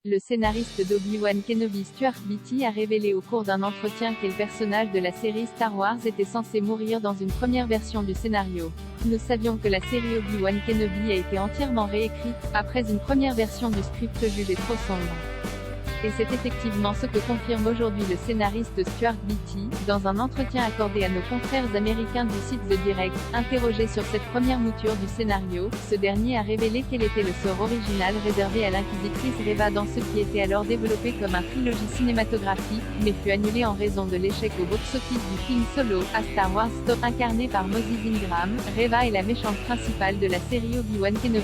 Le scénariste d'Obi-Wan Kenobi Stuart Beattie a révélé au cours d'un entretien que le personnage de la série Star Wars était censé mourir dans une première version du scénario. Nous savions que la série Obi-Wan Kenobi a été entièrement réécrite, après une première version du script jugée trop sombre. Et c'est effectivement ce que confirme aujourd'hui le scénariste Stuart Beattie, dans un entretien accordé à nos confrères américains du site The Direct. Interrogé sur cette première mouture du scénario, ce dernier a révélé quel était le sort original réservé à l'inquisitrice Reva dans ce qui était alors développé comme un trilogie cinématographique, mais fut annulé en raison de l'échec au box-office du film Solo, à Star Wars Stop, incarné par Moses Ingram. Reva est la méchante principale de la série Obi-Wan Kenobi.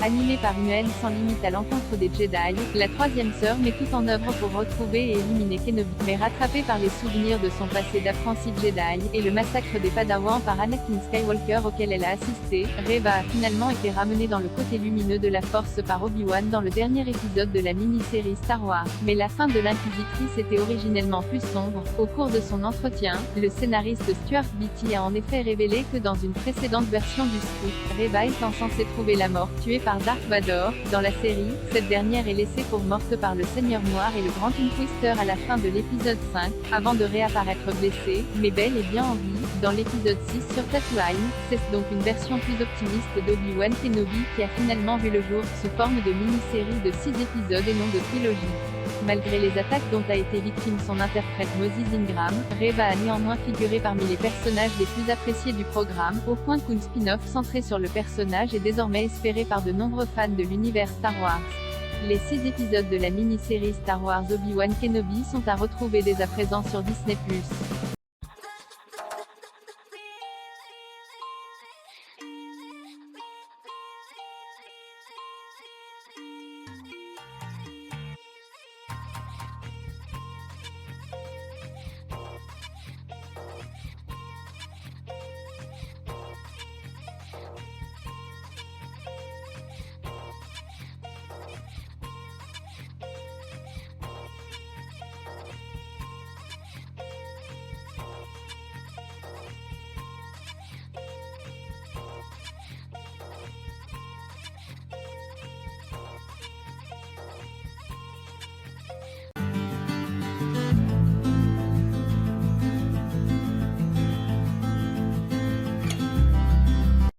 Animée par une haine sans limite à l'encontre des Jedi, la troisième sœur met tout en œuvre pour retrouver et éliminer Kenobi, mais rattrapée par les souvenirs de son passé d'apprenti Jedi, et le massacre des Padawans par Anakin Skywalker auquel elle a assisté, Reva a finalement été ramenée dans le côté lumineux de la Force par Obi-Wan dans le dernier épisode de la mini-série Star Wars. Mais la fin de l'Inquisitrice était originellement plus sombre. Au cours de son entretien, le scénariste Stuart Beattie a en effet révélé que dans une précédente version du script, Reva étant censée trouver la mort, tuée par Dark Vador, dans la série, cette dernière est laissée pour morte par le Seigneur Noir et le Grand Inquisiteur à la fin de l'épisode 5, avant de réapparaître blessée, mais bel et bien en vie, dans l'épisode 6 sur Tatooine. C'est donc une version plus optimiste d'Obi-Wan Kenobi qui a finalement vu le jour, sous forme de mini-série de 6 épisodes et non de trilogie. Malgré les attaques dont a été victime son interprète Moses Ingram, Reva a néanmoins figuré parmi les personnages les plus appréciés du programme, au point qu'un spin-off centré sur le personnage est désormais espéré par de nombreux fans de l'univers Star Wars. Les 6 épisodes de la mini-série Star Wars Obi-Wan Kenobi sont à retrouver dès à présent sur Disney+.